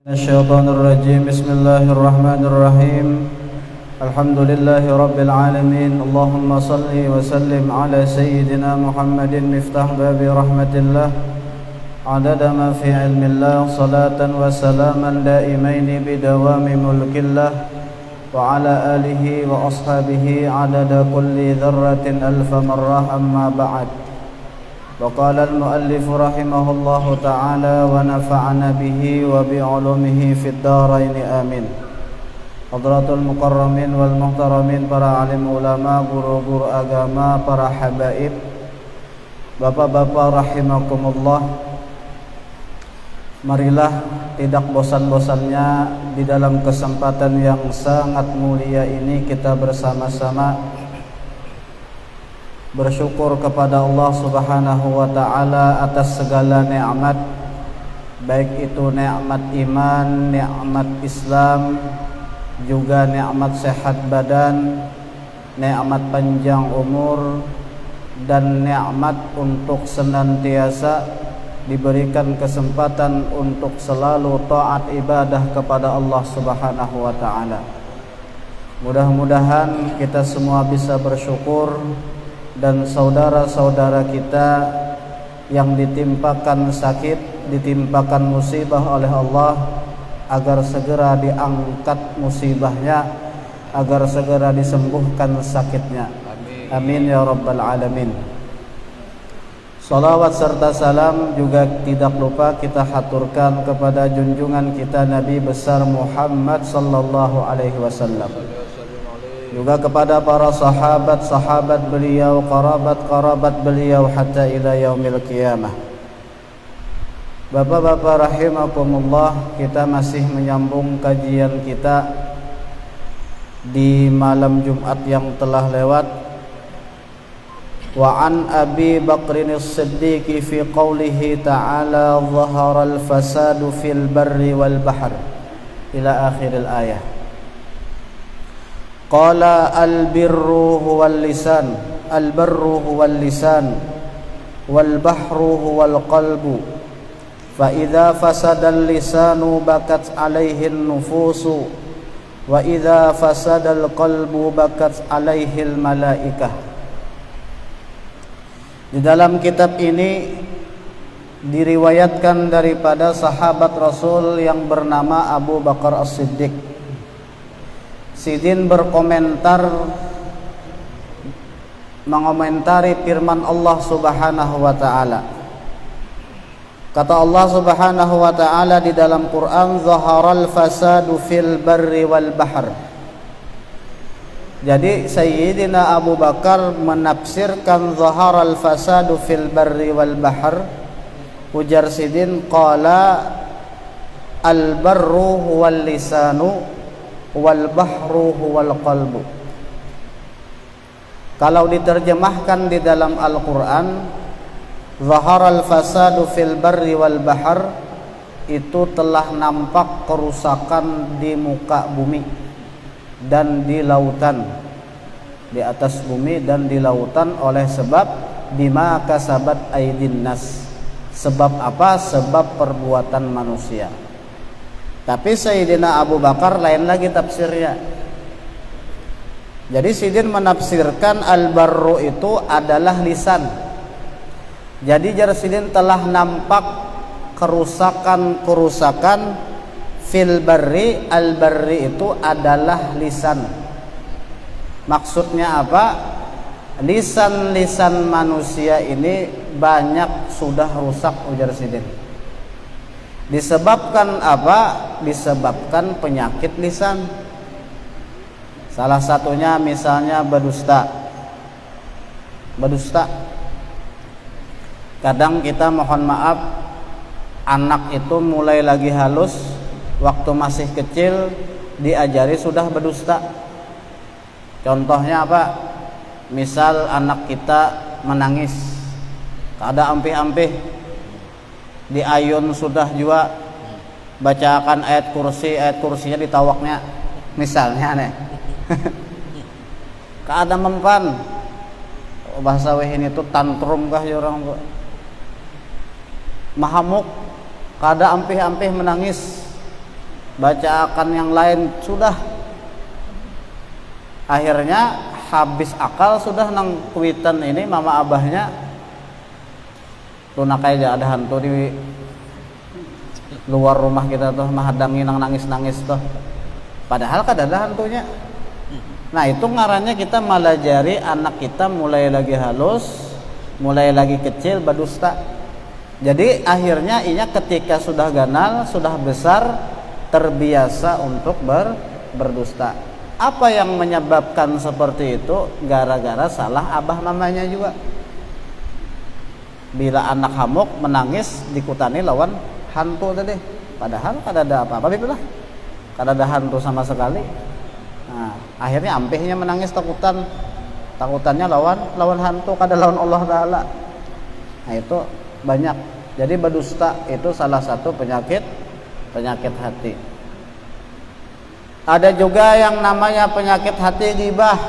الشيطان الرجيم بسم الله الرحمن الرحيم الحمد لله رب العالمين اللهم صل وسلم على سيدنا محمد مفتاح باب رحمة الله عدد ما في علم الله صلاة وسلاما دائمين بدوام ملك الله وعلى آله وأصحابه عدد كل ذرة ألف مرة أما بعد وقال المؤلف رحمه الله تعالى ونفعنا به وبعلومه في الدارين آمين. Hadratul mukarramin wal muhtaramin, para alim ulama, guru-guru agama, para habaib, bapak-bapak rahimakumullah. Marilah tidak bosan-bosannya di dalam kesempatan yang sangat mulia ini kita bersama-sama bersyukur kepada Allah Subhanahu wa taala atas segala nikmat, baik itu nikmat iman, nikmat Islam, juga nikmat sehat badan, nikmat panjang umur, dan nikmat untuk senantiasa diberikan kesempatan untuk selalu taat ibadah kepada Allah Subhanahu wa taala. Mudah-mudahan kita semua bisa bersyukur, dan saudara-saudara kita yang ditimpakan sakit, ditimpakan musibah oleh Allah, agar segera diangkat musibahnya, agar segera disembuhkan sakitnya. Amin ya rabbal alamin. Salawat serta salam juga tidak lupa kita haturkan kepada junjungan kita Nabi besar Muhammad sallallahu alaihi wasallam, juga kepada para sahabat-sahabat beliau, kerabat-kerabat beliau hatta ila yaumil qiyamah. Bapak-bapak rahimakumullah, kita masih menyambung kajian kita di malam Jumat yang telah lewat. Wa an Abi Bakrin as-Siddiq fi qawlihi ta'ala dhahara al-fasadu fil barri wal bahr ila akhir al-ayah. Qala al-birru huwal lisan, al-barru huwal lisan, wal bahru huwal qalbu. Fa idza fasada al-lisanu bakat alaihi an-nufusu, wa idza fasada al-qalbu bakat alaihi al-malaikah. Di dalam kitab ini diriwayatkan daripada sahabat Rasul yang bernama Abu Bakar As-Siddiq. Sidin berkomentar, mengomentari firman Allah Subhanahu wa taala. Kata Allah Subhanahu wa taala di dalam Quran, zaharal fasadu fil barri wal bahr. Jadi Sayyidina Abu Bakar menafsirkan zaharal fasadu fil barri wal bahr. Ujar Sidin, qala al barru huwal lisanu wal bahru huwal qalbu. Kalau diterjemahkan di dalam Al-Qur'an, zaharal fasadu fil barri wal bahr, itu telah nampak kerusakan di muka bumi dan di lautan, di atas bumi dan di lautan, oleh sebab bima kasabat aydin nas. Sebab apa? Sebab perbuatan manusia. Tapi Sayyidina Abu Bakar lain lagi tafsirnya. Jadi Sidin menafsirkan al-barru itu adalah lisan. Jadi jar Sidin telah nampak kerusakan-kerusakan fil barri, al-barri itu adalah lisan. Maksudnya apa? Lisan-lisan manusia ini banyak sudah rusak, ujar Sidin. Disebabkan apa? Disebabkan penyakit lisan. Salah satunya misalnya berdusta. Berdusta. Kadang kita mohon maaf, anak itu mulai lagi halus, waktu masih kecil diajari sudah berdusta. Contohnya apa? Misal anak kita menangis, kada ampih-ampih, di ayun sudah juga bacakan ayat kursinya ditawaknya misalnya nih. Kada mempan, bahasa wehin itu tantrum kah ya orang mahamuk, kada ampih-ampih menangis, bacakan yang lain sudah, akhirnya habis akal sudah nang kuitan ini mama abahnya lunak aja ada hantu di luar rumah kita tuh menghadangi nang nangis tuh, padahal kan ada hantunya. Nah itu ngarannya kita malajari anak kita mulai lagi halus, mulai lagi kecil berdusta. Jadi akhirnya inya ketika sudah ganal, sudah besar, terbiasa untuk berdusta. Apa yang menyebabkan seperti itu? Gara-gara salah abah mamanya juga. Bila anak hamuk menangis dikutani lawan hantu tadi, padahal kada ada apa-apa lah, kada ada hantu sama sekali. Nah, akhirnya ampehnya menangis takutannya lawan hantu, kada lawan Allah Ta'ala. Nah itu banyak. Jadi berdusta itu salah satu penyakit hati. Ada juga yang namanya penyakit hati ghibah.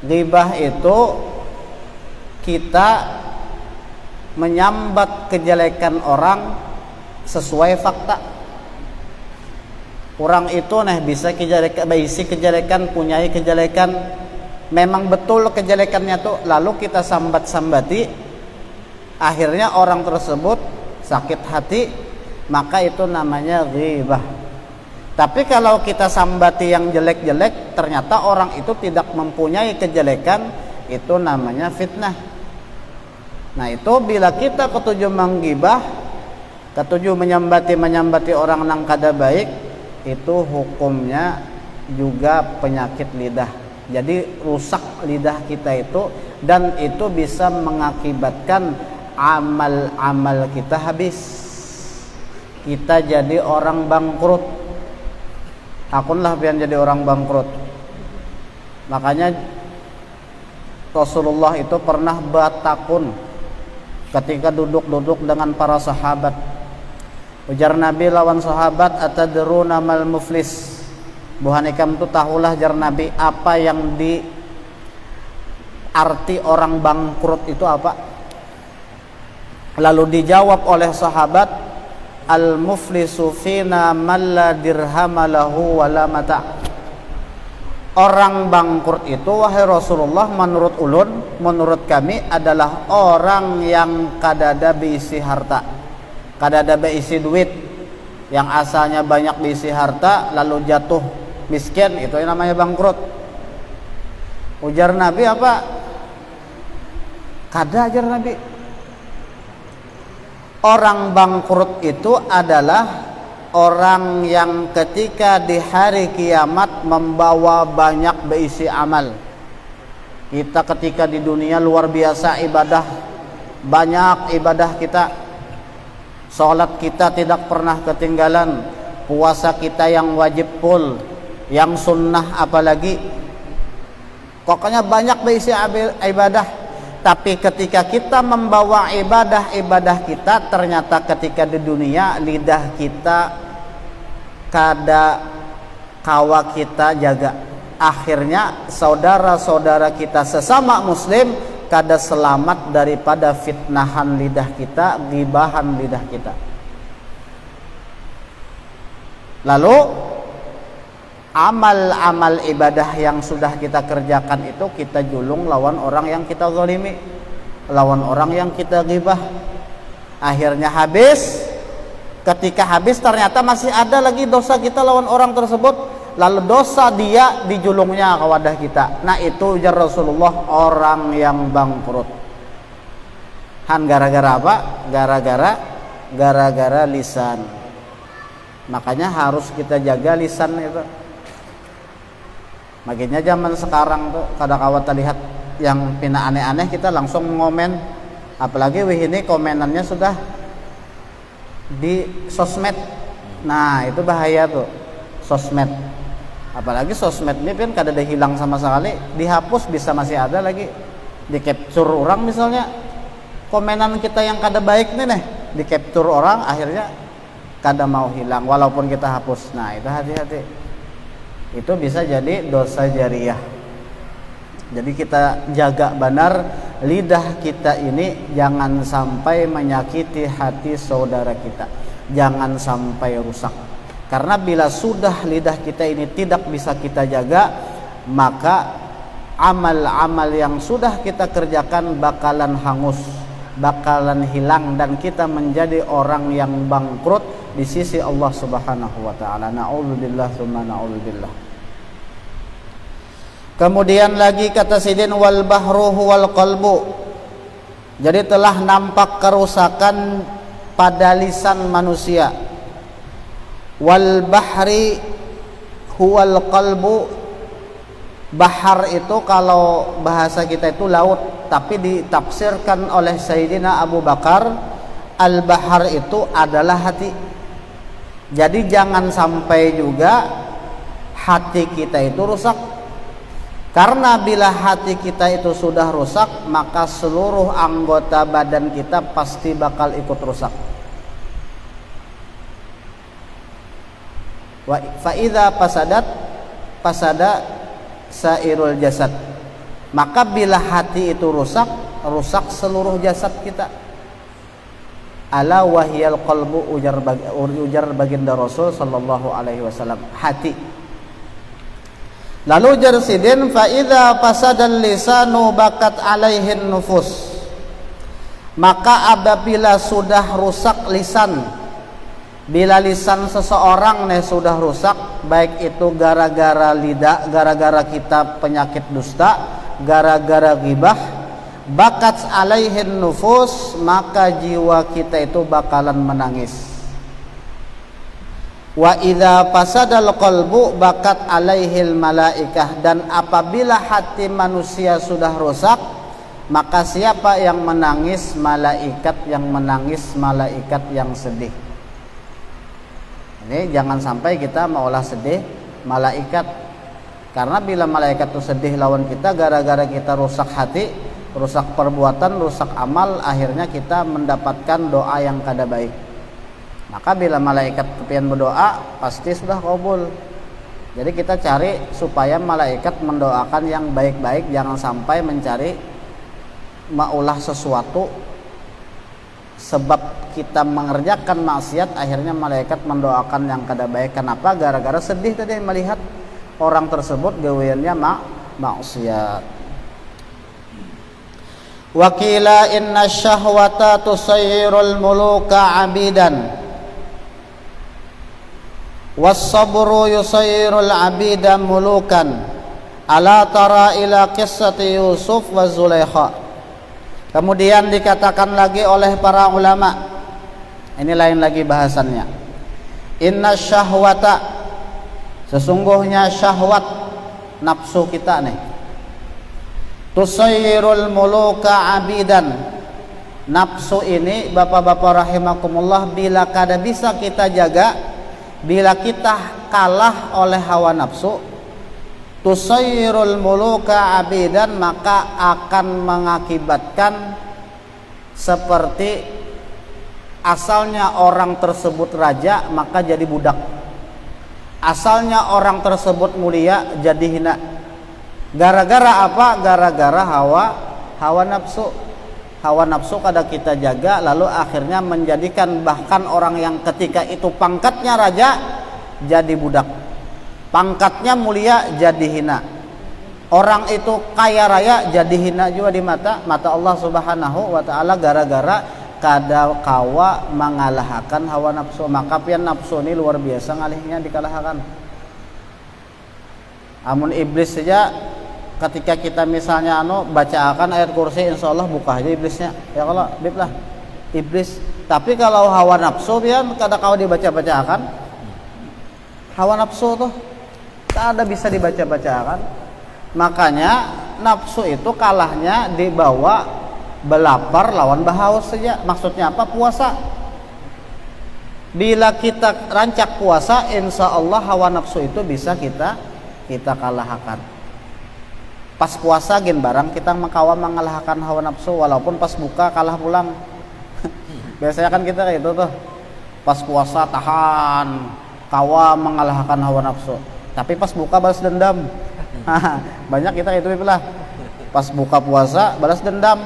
Ghibah itu kita menyambat kejelekan orang sesuai fakta. Orang itu bisa kejelekan, punyai kejelekan, memang betul kejelekannya tuh, lalu kita sambati, akhirnya orang tersebut sakit hati, maka itu namanya ghibah. Tapi kalau kita sambati yang jelek-jelek, ternyata orang itu tidak mempunyai kejelekan, itu namanya fitnah. Nah itu bila kita ketujuh menggibah, ketujuh menyambati orang nang kada baik, itu hukumnya juga penyakit lidah. Jadi rusak lidah kita itu, dan itu bisa mengakibatkan amal-amal kita habis. Kita jadi orang bangkrut. Akunlah pian jadi orang bangkrut. Makanya Rasulullah itu pernah batakun ketika duduk-duduk dengan para sahabat. Ujar Nabi lawan sahabat, atadruna mal muflis? Buhanikam tu tahulah jar Nabi apa yang di arti orang bangkrut itu apa? Lalu dijawab oleh sahabat, al muflisu fina man la dirhama lahu wala mata. Orang bangkrut itu wahai Rasulullah menurut ulun, menurut kami adalah orang yang kadada beisi harta, kadada beisi duit, yang asalnya banyak beisi harta lalu jatuh miskin, itu yang namanya bangkrut. Ujar Nabi apa? Kada ajar Nabi. Orang bangkrut itu adalah orang yang ketika di hari kiamat membawa banyak beisi amal. Kita ketika di dunia luar biasa ibadah, banyak ibadah kita, sholat kita tidak pernah ketinggalan, puasa kita yang wajib full, yang sunnah apalagi, pokoknya banyak beisi ibadah. Tapi ketika kita membawa ibadah kita, ternyata ketika di dunia lidah kita kada kawa kita jaga, akhirnya saudara-saudara kita sesama muslim kada selamat daripada fitnahan lidah kita, gibahan lidah kita. Lalu amal-amal ibadah yang sudah kita kerjakan itu kita julung lawan orang yang kita zalimi, lawan orang yang kita ghibah. Akhirnya habis. Ketika habis ternyata masih ada lagi dosa kita lawan orang tersebut, lalu dosa dia dijulungnya ke wadah kita. Nah itu ujar Rasulullah orang yang bangkrut. Han gara-gara apa? Gara-gara lisan. Makanya harus kita jaga lisan itu. Makanya zaman sekarang tuh kadang-kadang kita lihat yang pina aneh-aneh kita langsung ngomen, apalagi ini komenannya sudah di sosmed. Nah itu bahaya tuh sosmed, apalagi sosmed ini kan kada ada hilang sama sekali, dihapus bisa masih ada lagi, di capture orang misalnya komenan kita yang kada baik nih di capture orang, akhirnya kada mau hilang walaupun kita hapus. Nah itu hati-hati, itu bisa jadi dosa jariah. Jadi kita jaga benar lidah kita ini, jangan sampai menyakiti hati saudara kita, jangan sampai rusak. Karena bila sudah lidah kita ini tidak bisa kita jaga, maka amal-amal yang sudah kita kerjakan bakalan hangus, bakalan hilang, dan kita menjadi orang yang bangkrut di sisi Allah Subhanahu wa taala. Na'udzubillah tsumma na'udzubillah. Kemudian lagi kata Sidin, wal bahru huwal qalbu. Jadi telah nampak kerusakan pada lisan manusia. Wal bahri huwal qalbu. Bahar itu kalau bahasa kita itu laut, tapi ditafsirkan oleh Sayyidina Abu Bakar, al-bahar itu adalah hati. Jadi jangan sampai juga hati kita itu rusak. Karena bila hati kita itu sudah rusak, maka seluruh anggota badan kita pasti bakal ikut rusak. Wa fa idza fasada sairul jasad. Maka bila hati itu rusak seluruh jasad kita. Ala wahyal qalbu, ujar baginda Rasul sallallahu alaihi wasallam, hati. Lalu ujar Sidin, fa idza fasadal lisanu bakat alaihin nufus. Maka apabila sudah rusak lisan, bila lisan seseorang sudah rusak, baik itu gara-gara lidah, gara-gara kita penyakit dusta, gara-gara ghibah, bakat alaihin nufus, maka jiwa kita itu bakalan menangis. Wa idza fasadal qalbu bakat alaihil malaikah. Dan apabila hati manusia sudah rusak, maka siapa yang menangis? Malaikat yang menangis, malaikat yang sedih. Ini jangan sampai kita maulah sedih malaikat. Karena bila malaikat itu sedih lawan kita gara-gara kita rusak hati, rusak perbuatan, rusak amal, akhirnya kita mendapatkan doa yang kada baik. Maka bila malaikat kepian berdoa, pasti sudah kabul. Jadi kita cari supaya malaikat mendoakan yang baik-baik, jangan sampai mencari maulah sesuatu sebab kita mengerjakan maksiat, akhirnya malaikat mendoakan yang kada baik. Kenapa? Gara-gara sedih tadi melihat orang tersebut gaweannya maksiat. Wakila inna syahwata tusayyirul muluka abidan, was-sabru yusayyirul abida mulukan. Ala tara ila qissati Yusuf wa Zulaikha. Kemudian dikatakan lagi oleh para ulama, ini lain lagi bahasannya, inna syahwata, sesungguhnya syahwat nafsu kita nih, tusayyirul muluka abidan. Nafsu ini bapak-bapak rahimakumullah, bila kada bisa kita jaga, bila kita kalah oleh hawa nafsu, tusayyirul muluka abidan, maka akan mengakibatkan seperti asalnya orang tersebut raja, maka jadi budak. Asalnya orang tersebut mulia, jadi hina. Gara-gara apa? Gara-gara hawa nafsu. Hawa nafsu kada kita jaga, lalu akhirnya menjadikan bahkan orang yang ketika itu pangkatnya raja jadi budak, pangkatnya mulia jadi hina. Orang itu kaya raya jadi hina juga di mata Allah Subhanahu wa taala, gara-gara kada kawa mengalahkan hawa nafsu. Maka pian nafsu ini luar biasa ngalihnya dikalahkan. Amun iblis saja ketika kita misalnya bacakan ayat kursi, insyaallah buka aja iblisnya. Ya kalau biblah iblis. Tapi kalau hawa nafsu pian kada kawa dibaca-bacakan. Hawa nafsu tuh kada bisa dibaca-bacakan. Makanya nafsu itu kalahnya dibawa belapar lawan bahaus saja. Maksudnya apa? Puasa. Bila kita rancak puasa, insya Allah hawa nafsu itu bisa kita kalahkan. Pas puasa gen barang kita makawa mengalahkan hawa nafsu, walaupun pas buka kalah pulang. Biasanya kan kita kayak itu tuh. Pas puasa tahan, kawa mengalahkan hawa nafsu. Tapi pas buka balas dendam. Banyak kita itu lah. Pas buka puasa balas dendam.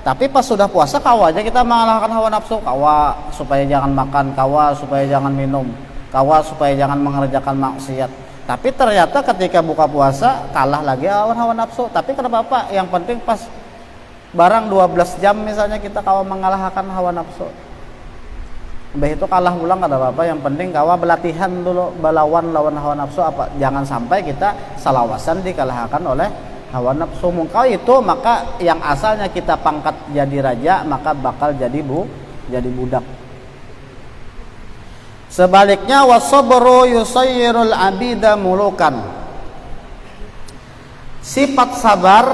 Tapi pas sudah puasa kawa aja kita mengalahkan hawa nafsu. Kawa supaya jangan makan, kawa supaya jangan minum. kawa supaya jangan mengerjakan maksiat. Tapi ternyata ketika buka puasa kalah lagi hawa nafsu. Tapi kenapa Pak? Yang penting pas barang 12 jam misalnya kita kawa mengalahkan hawa nafsu. Mbah itu kalah ulang kada apa-apa, yang penting kawa belatihan dulu balawan lawan hawa nafsu apa. Jangan sampai kita salawasan dikalahkan oleh hawa nafsu. Mungkau itu maka yang asalnya kita pangkat jadi raja maka bakal jadi budak. Sebaliknya wasabru yusayyirul abida mulukan. Sifat sabar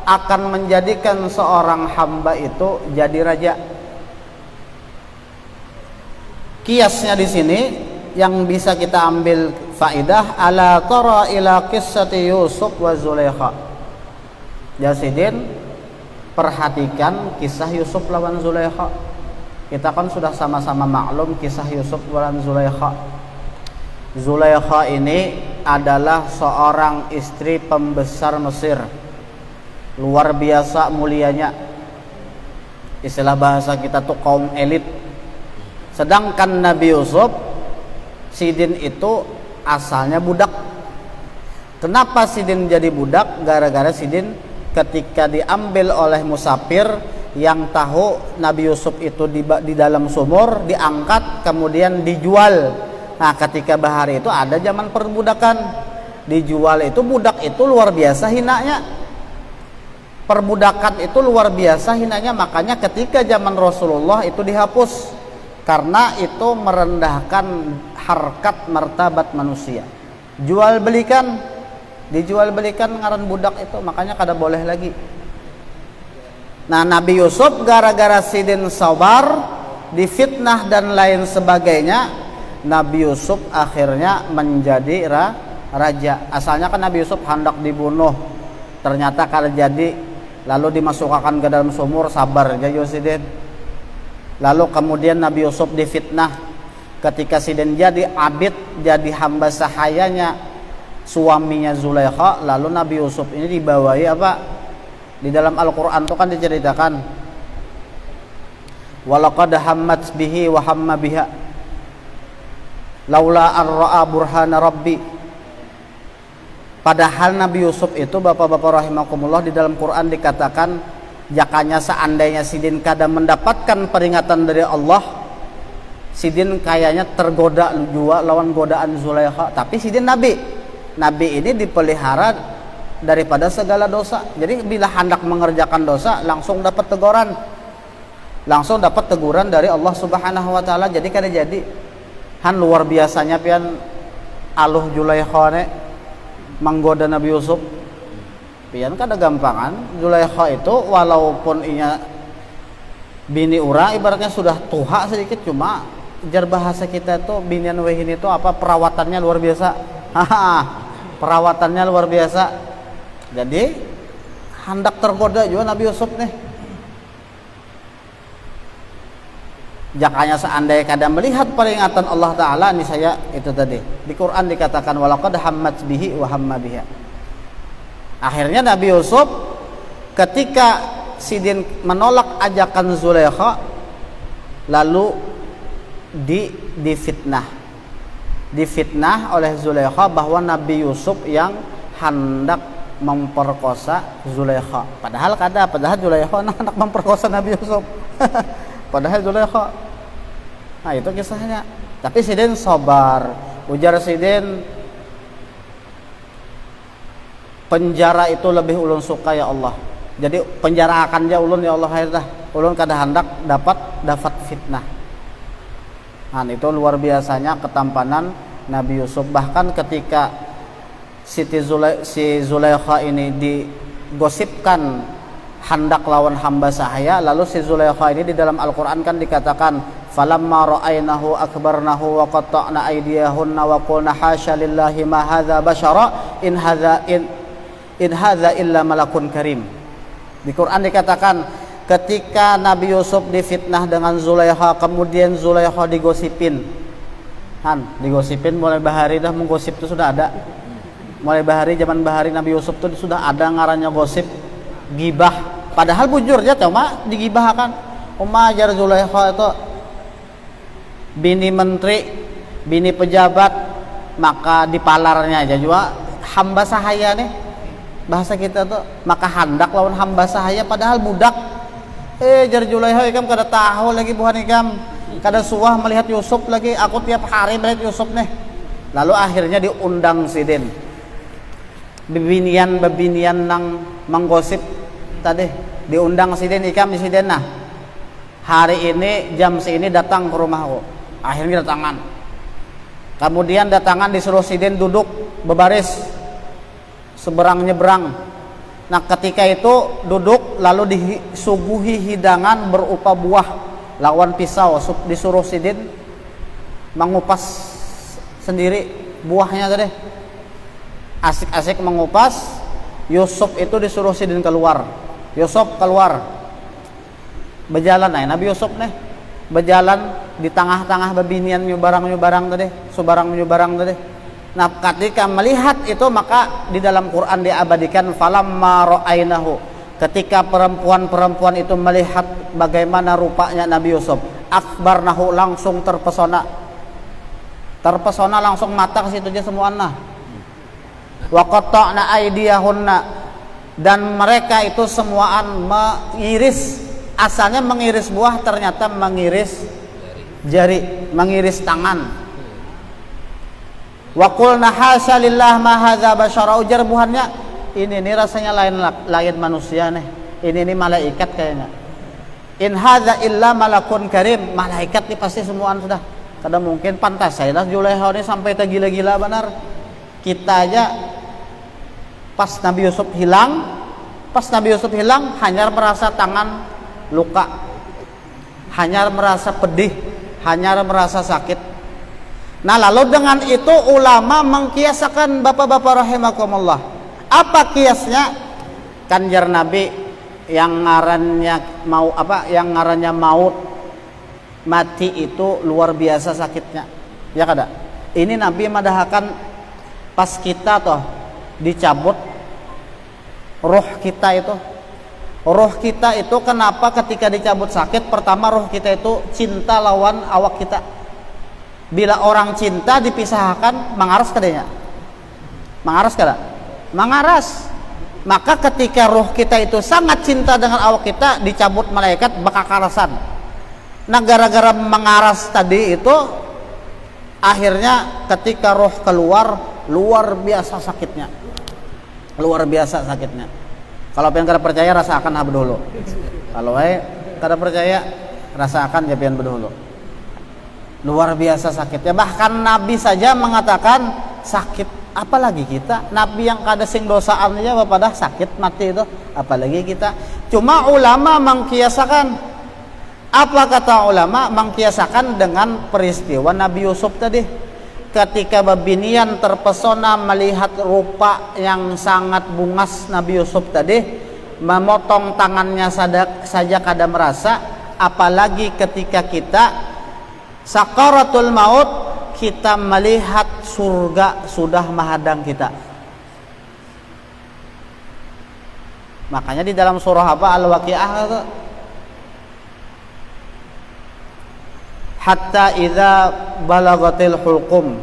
akan menjadikan seorang hamba itu jadi raja. Kiasnya di sini yang bisa kita ambil faidah, ala tara ila qissati Yusuf wa Zulaikha. Jasidin, perhatikan kisah Yusuf lawan Zulaikha. Kita kan sudah sama-sama maklum kisah Yusuf lawan Zulaikha. Zulaikha ini adalah seorang istri pembesar Mesir. Luar biasa mulianya. Istilah bahasa kita tuh kaum elit. Sedangkan Nabi Yusuf, Sidin itu asalnya budak. Kenapa Sidin jadi budak? Gara-gara Sidin ketika diambil oleh musafir yang tahu Nabi Yusuf itu di dalam sumur, diangkat kemudian dijual. Nah ketika bahari itu ada zaman perbudakan, dijual itu budak itu luar biasa hinanya. Perbudakan itu luar biasa hinanya, makanya ketika zaman Rasulullah itu dihapus. Karena itu merendahkan harkat martabat manusia. Jual belikan, dijual belikan ngaran budak itu, makanya kada boleh lagi. Nah Nabi Yusuf gara-gara Sidin sabar, difitnah dan lain sebagainya, Nabi Yusuf akhirnya menjadi raja. Asalnya kan Nabi Yusuf hendak dibunuh, ternyata kada jadi, lalu dimasukkan ke dalam sumur, sabar aja Sidin. Lalu kemudian Nabi Yusuf difitnah ketika Sidin jadi abid, jadi hamba sahayanya suaminya Zulaikha. Lalu Nabi Yusuf ini dibawahi apa? Di dalam Al-Quran itu kan diceritakan, walaqad hammat bihi wa hamma biha laula an ra'a burhana rabbi. Padahal Nabi Yusuf itu bapak-bapak rahimakumullah di dalam Quran dikatakan, jakanya seandainya Sidin kada mendapatkan peringatan dari Allah, Sidin kayaknya tergoda juga lawan godaan Zulaikha. Tapi Sidin Nabi ini dipelihara daripada segala dosa. Jadi bila hendak mengerjakan dosa langsung dapat teguran dari Allah Subhanahu wa taala. Jadi kada jadi. Han luar biasanya pian aluh Zulaikha ne manggoda Nabi Yusuf. Pian kada gampangan. Zulaikha itu walaupun inya bini urang ibaratnya sudah tuha sedikit, cuma jar bahasa kita itu binian wehin itu apa, perawatannya luar biasa. Perawatannya luar biasa. Jadi hendak tergoda juga Nabi Yusuf nih. Jakanya seandainya kada melihat peringatan Allah Ta'ala, nih saya itu tadi di Quran dikatakan walaqad hammat bihi wa hamma biha. Akhirnya Nabi Yusuf ketika Sidin menolak ajakan Zulaikha, lalu difitnah oleh Zulaikha bahwa Nabi Yusuf yang hendak memperkosa Zulaikha. Padahal Zulaikha hendak memperkosa Nabi Yusuf. Padahal Zulaikha. Nah itu kisahnya. Tapi Sidin sabar. Ujar Sidin, penjara itu lebih ulun suka ya Allah. Jadi penjara akan ja ulun ya Allah, dah ulun kada hendak dapat fitnah. Nah itu luar biasanya ketampanan Nabi Yusuf. Bahkan ketika si Zulaikha ini digosipkan hendak lawan hamba sahaya, lalu si Zulaikha ini di dalam Al-Quran kan dikatakan falamma ra'aynahu akbarnahu wa qatta'na aydiyahunna wa qulna hasya lillahi ma hadza basyara in hadza illa malakun karim. Di Quran dikatakan ketika Nabi Yusuf difitnah dengan Zulaikha, kemudian Zulaikha digosipin. Digosipin mulai bahari dah menggosip itu sudah ada. Mulai bahari, zaman bahari Nabi Yusuf itu sudah ada ngarannya gosip, gibah. Padahal bujurnya cuma digibahkan. Umajar Zulaikha itu bini menteri bini pejabat, maka dipalarnya aja juga hamba sahaya nih bahasa kita tuh, maka handak lawan hamba sahaya padahal budak. Jar Julaiha ikam kada tahu lagi buhan ikam, kada suah melihat Yusuf lagi, aku tiap hari melihat Yusuf nih. Lalu akhirnya diundang Sidin, bebinian nang menggosip tadi, diundang Sidin, ikam di Sidin, nah hari ini jam segini datang ke rumahku. Akhirnya datangan, kemudian datangan disuruh Sidin duduk berbaris seberang nyeberang. Nah ketika itu duduk lalu disuguhi hidangan berupa buah lawan pisau, disuruh Sidin mengupas sendiri buahnya tadi, asik-asik mengupas. Yusuf itu disuruh Sidin keluar, Yusuf keluar berjalan. Nah Nabi Yusuf nih berjalan di tengah-tengah bebinian nyubarang tadi, subarang tadi. Nah ketika melihat itu, maka di dalam Quran diabadikan falamma ra'ainahu, ketika perempuan-perempuan itu melihat bagaimana rupanya Nabi Yusuf, akbarnahu, langsung terpesona langsung mata ke situ aja semuanya. Wa qatta'na aydiyahunna, dan mereka itu semuaan mengiris, asalnya mengiris buah, ternyata mengiris jari, mengiris tangan. Wa qulna hasya lillah ma hadza basyara, ujar buhannya ini rasanya lain manusia nih, ini malaikat kayaknya. In hadza illa malakun karim, malaikat nih pasti semuaan sudah. Kada mungkin, pantas saya lah Julaiha ini sampai tergila-gila benar. Kita aja pas Nabi Yusuf hilang hanya merasa tangan luka, hanya merasa pedih, hanya merasa sakit. Nah lalu dengan itu ulama mengkiasakan bapak-bapak rahimakumullah. Apa kiasnya? Kanjar Nabi yang ngarannya maut, mati itu luar biasa sakitnya, ya kada? Ini Nabi madahakan pas kita toh dicabut roh kita itu kenapa ketika dicabut sakit? Pertama roh kita itu cinta lawan awak kita. Bila orang cinta dipisahkan, mengaras kadanya, mengaras kada? Mengaras. Maka ketika roh kita itu sangat cinta dengan awak kita, dicabut malaikat bakakarasan. Nah gara-gara mengaras tadi itu, akhirnya ketika roh keluar, luar biasa sakitnya, luar biasa sakitnya. Kalau pengen kada percaya, rasakan hab dulu. Kalau kada percaya, rasakan japian berdulu. Luar biasa sakitnya. Bahkan Nabi saja mengatakan sakit, apalagi kita. Nabi yang kada sing dosaan aja pada sakit mati itu, apalagi kita. Cuma ulama mengkiasakan. Apa kata ulama? Mengkiasakan dengan peristiwa Nabi Yusuf tadi. Ketika bebinian terpesona melihat rupa yang sangat bungas Nabi Yusuf tadi, memotong tangannya saja kada merasa, apalagi ketika kita sakaratul maut, kita melihat surga sudah menghadang kita. Makanya di dalam surah apa, Al-Waqiah itu, hatta idza balagatil hulqum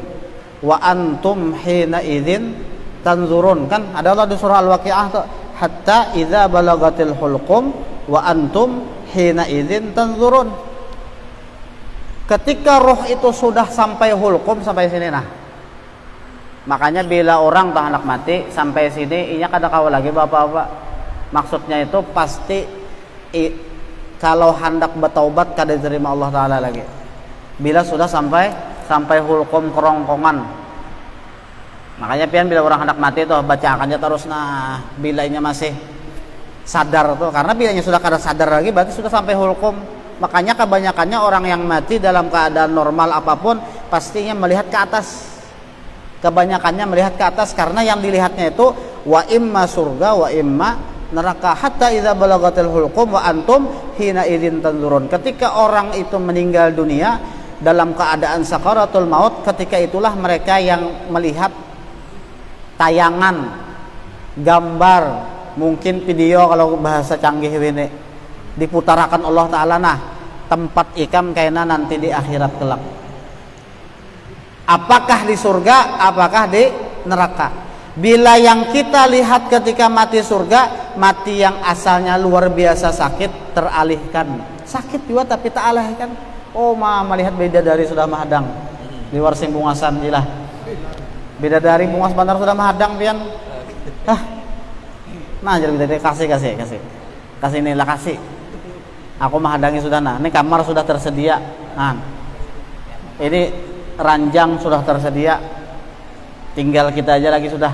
wa antum hina idzin tanzurun, kan ada Allah di surah Al-Waqiah tuh, hatta idza balagatil hulqum wa antum hina idzin tanzurun. Ketika roh itu sudah sampai hulqum, sampai sini, nah makanya bila orang tak anak mati sampai sini, inya kada kau lagi bapak-bapak. Maksudnya itu pasti kalau hendak bertaubat kada diterima Allah Ta'ala lagi. Bila sudah sampai hulqum kerongkongan. Makanya pian bila orang hendak mati tuh bacakannya terus, nah bilanya masih sadar tuh, karena bilanya sudah kada sadar lagi berarti sudah sampai hulqum. Makanya kebanyakannya orang yang mati dalam keadaan normal apapun pastinya melihat ke atas. Kebanyakannya melihat ke atas karena yang dilihatnya itu wa imma surga wa imma neraka. Hatta idza balagatil hulqum wa antum hina idzin tanzurun. Ketika orang itu meninggal dunia dalam keadaan sakaratul maut, ketika itulah mereka yang melihat tayangan, gambar, mungkin video kalau bahasa canggih ini, diputarakan Allah Ta'ala, nah tempat ikam kayaknya nanti di akhirat kelak. Apakah di surga, apakah di neraka. Bila yang kita lihat ketika mati surga, mati yang asalnya luar biasa sakit teralihkan. Sakit juga tapi tak alihkan. Oh melihat bidadari sudah mahadang di luar simbungasan jilah. Bidadari bungas bandar sudah mahadang pian. Nah jadi bidadari kasih inilah kasih. Aku mahadangi sudah nah. Ini kamar sudah tersedia. Nah, ini ranjang sudah tersedia, tinggal kita aja lagi sudah.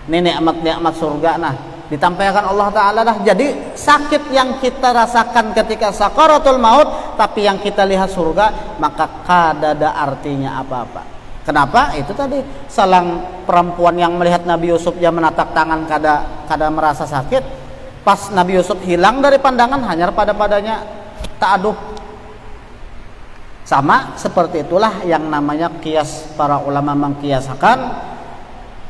Ini nikmat surga nah ditampilkan Allah Ta'ala dah. Jadi sakit yang kita rasakan ketika sakaratul maut, tapi yang kita lihat surga, maka kadada artinya apa-apa. Kenapa? Itu tadi salang perempuan yang melihat Nabi Yusuf yang menatak tangan kada merasa sakit. Pas Nabi Yusuf hilang dari pandangan, hanya padanya ta'aduh. Sama seperti itulah yang namanya kias. Para ulama mengkiasakan,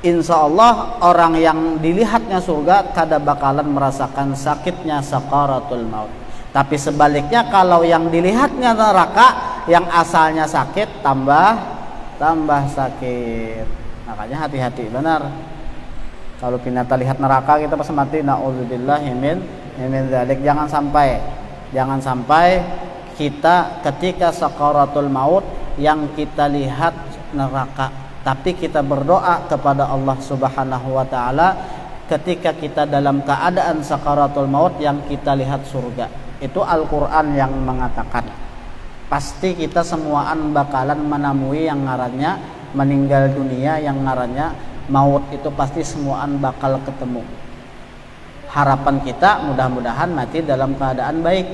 insya Allah orang yang dilihatnya surga kada bakalan merasakan sakitnya sakaratul maut. Tapi sebaliknya kalau yang dilihatnya neraka, yang asalnya sakit tambah sakit. Makanya hati-hati benar. Kalau kita lihat neraka kita pas mati, na'udzubillahi min dzalik. Jangan sampai kita ketika sakaratul maut yang kita lihat neraka, tapi kita berdoa kepada Allah Subhanahu wa taala ketika kita dalam keadaan sakaratul maut yang kita lihat surga. Itu Al-Qur'an yang mengatakan pasti kita semuaan bakalan menemui yang ngarannya meninggal dunia, yang ngarannya maut itu pasti semuaan bakal ketemu. Harapan kita mudah-mudahan mati dalam keadaan baik,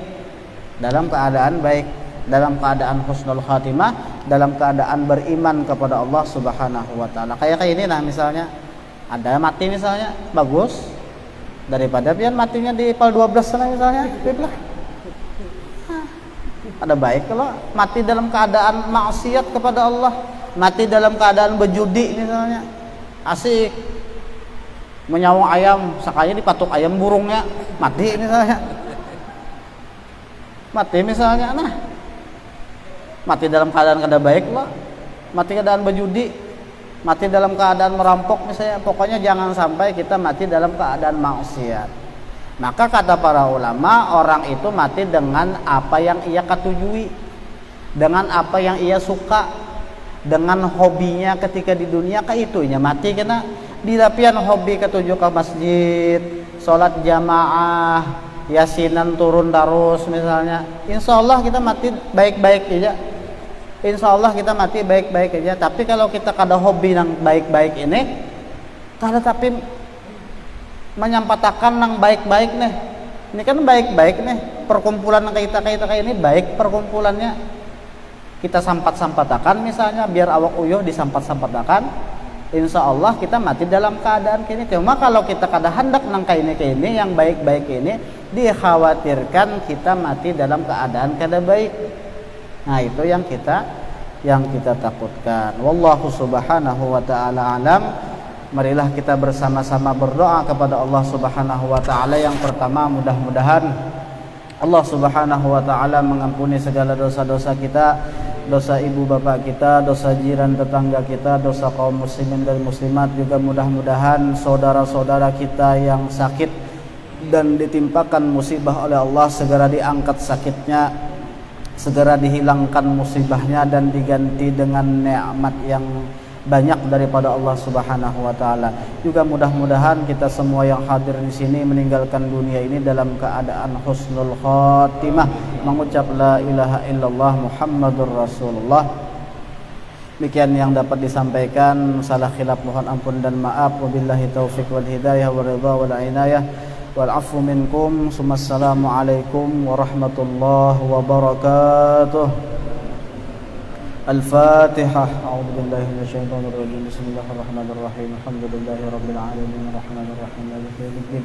dalam keadaan husnul khatimah, dalam keadaan beriman kepada Allah Subhanahu wa taala. Kayak ini nah, misalnya ada mati misalnya bagus daripada pian matinya di pal 12 sana misalnya. Ada baik kalau mati dalam keadaan maksiat kepada Allah, mati dalam keadaan berjudi misalnya. Asik menyawang ayam, sakanya dipatuk ayam burungnya, mati misalnya. Mati misalnya, nah mati dalam keadaan kada baik loh, mati keadaan berjudi, mati dalam keadaan merampok misalnya. Pokoknya jangan sampai kita mati dalam keadaan maksiat. Maka kata para ulama, orang itu mati dengan apa yang ia ketujui, dengan apa yang ia suka, dengan hobinya ketika di dunia itunya mati kena. Bila pian hobi ketuju ke masjid, sholat jamaah, yasinan turun terus misalnya, insya Allah kita mati baik-baik aja. Insya Allah kita mati baik-baik aja. Tapi kalau kita kada hobi yang baik-baik ini, kada tapi menyampatakan yang baik-baik nih. Ini kan baik-baik nih, perkumpulan kita ini baik perkumpulannya. Kita sampat-sampatakan misalnya biar awak uyuh disampat-sampatakan. Insya Allah kita mati dalam keadaan kini. Cuma kalau kita kada hendak nang kaini yang baik-baik ini, dikhawatirkan kita mati dalam keadaan kada baik. Nah itu yang kita takutkan. Wallahu subhanahu wa ta'ala alam. Marilah kita bersama-sama berdoa kepada Allah Subhanahu wa ta'ala. Yang pertama, mudah-mudahan Allah Subhanahu wa ta'ala mengampuni segala dosa-dosa kita, dosa ibu bapak kita, dosa jiran tetangga kita, dosa kaum muslimin dan muslimat. Juga mudah-mudahan saudara-saudara kita yang sakit dan ditimpakan musibah oleh Allah segera diangkat sakitnya, segera dihilangkan musibahnya dan diganti dengan nikmat yang banyak daripada Allah Subhanahu wa taala. Juga mudah-mudahan kita semua yang hadir di sini meninggalkan dunia ini dalam keadaan husnul khatimah, mengucap la ilaha illallah Muhammadur Rasulullah. Demikian yang dapat disampaikan, salah khilaf mohon ampun dan maaf. Wabillahi taufik wal hidayah wal ridha wal inayah wal afu minkum. Assalamu alaikum warahmatullahi wabarakatuh. الفاتحة. أعوذ بالله من الشيطان الرجيم. بسم الله الرحمن الرحيم. الحمد لله رب العالمين الرحمن الرحيم مالك يوم الدين.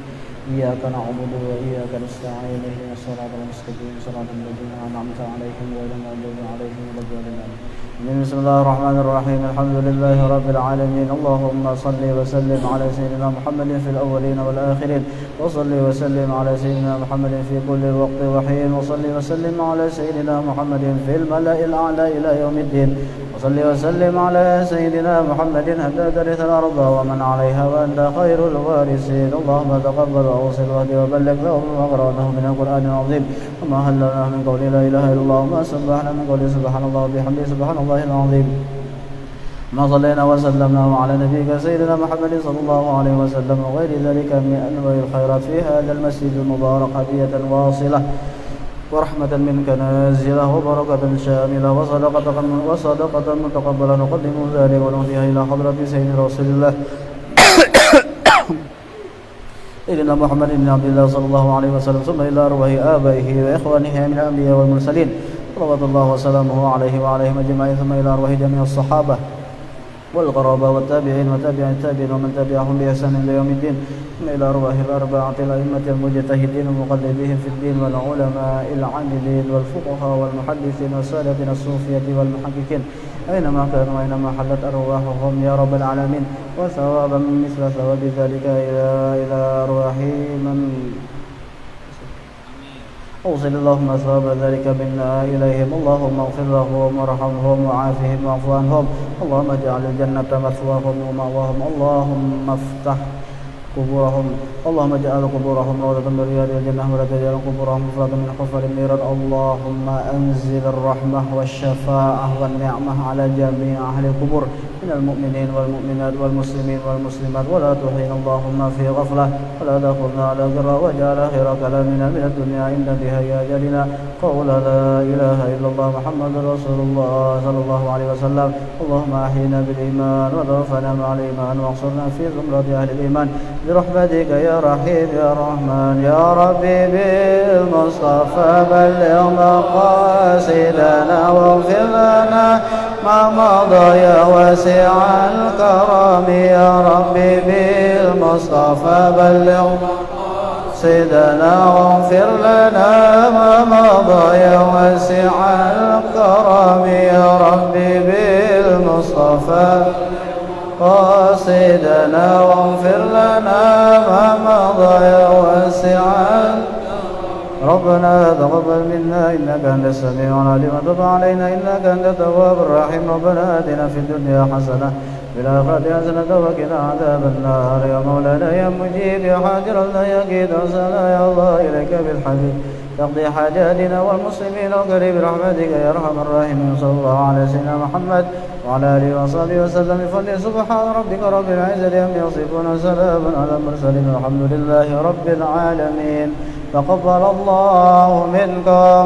إياك نعبد وإياك نستعين اهدنا الصراط المستقيم صراط الذين أنعمت عليهم غير المغضوب عليهم ولا الضالين. بسم الله الرحمن الرحيم. الحمد لله رب العالمين. اللهم صل وسلم على سيدنا محمد في الأولين والآخرين، وصل وسلم على سيدنا محمد في كل وقت وحين، وصل وسلم على سيدنا محمد في الملأ الأعلى إلى يوم الدين. الدين وصل وسلم على سيدنا محمد حتى ترث الأرض ومن عليها وأنت خير الوارثين. اللهم تقبل وأوصل واهدي وبلغ له ما قرأناه من القرآن العظيم وما هللناه من قول لا إله إلا الله وما سبحنا من قول سبحان الله وبحمده سبحان الله العظيم. ما صلينا وسلمنا على نبيك سيدنا محمد صلى الله عليه وسلم وغير ذلك من أنواع الخيرات في هذا المسجد المبارك هدية واصلة ورحمة منك نازلة وبركة شاملة وصدقة متقبلة نقدم ذلك ونهديها إلى حضرة سيد رسول الله سيدنا محمد بن عبد الله صلى الله عليه وسلم ثم إلى أرواح آبائه وإخوانه من الأنبياء والمرسلين صلوات الله وسلامه عليه وعليهم أجمعين ثم إلى أرواح جميع الصحابة والقرابة والتابعين وتابع التابعين ومن تبعهم بإحسان إلى يوم الدين ثم إلى أرواح الأربعة الأئمة المجتهدين ومقلدين في الدين والعلماء العاملين والفقهاء والمحدثين والسادة الصوفية والمحققين أينما كانوا وأينما حلت أرواحهم يا رب العالمين وثوابا مثل ثواب ذلك إلى أرواح من أوصل اللهم ثواب ذلك منا إليهم. اللهم اغفر لهم وارحمهم وعافهم واعف عنهم. اللهم اجعل الجنة مثواهم ومأواهم. اللهم افتح قبورهم. اللهم اجعل قبورهم روضة من رياض الجنة ولا تجعل قبورهم حفرة من حفر النيران. اللهم أنزل الرحمة والشفاعة والنعمة على جميع أهل القبور من المؤمنين والمؤمنات والمسلمين والمسلمات ولا تحين اللهم في غفلة ولا تأخذنا على قرى واجعل خير كلامنا من الدنيا عند انتهاء أجلنا قول لا إله إلا الله محمد رسول الله صلى الله عليه وسلم. اللهم أحينا بالإيمان وتوفنا مع الإيمان واحشرنا في زمرة أهل الإيمان برحمتك يا رحيم يا رحمن يا ربي بالمصطفى بلغ مقاصدنا واغفر لنا ما مضى يا واسع الكرم يا ربي بالمصطفى بلغ مقاصدنا واغفر لنا ما مضى يا واسع الكرم يا ربي بالمصطفى قاصدنا واغفر لنا ما مضى يا واسع ربنا تقبل منا إنك أنت السميع العليم وتب علينا إنك أنت التواب الرحيم. ربنا آتنا في الدنيا حسنة وفي الآخرة حسنة وقنا عذاب النار يا مولانا يا مجيب يا حاضر لا يكيد وسنا يا الله إليك بالحبيب تقضي حاجاتنا والمسلمين وقريب برحمتك يا أرحم الراحمين. صلى الله على سيدنا محمد وعلى آله وصحبه وسلم. بفضل سبحان ربك رب العزة عما يصفون وسلام على المرسلين والحمد لله رب العالمين. تقبل الله منكم.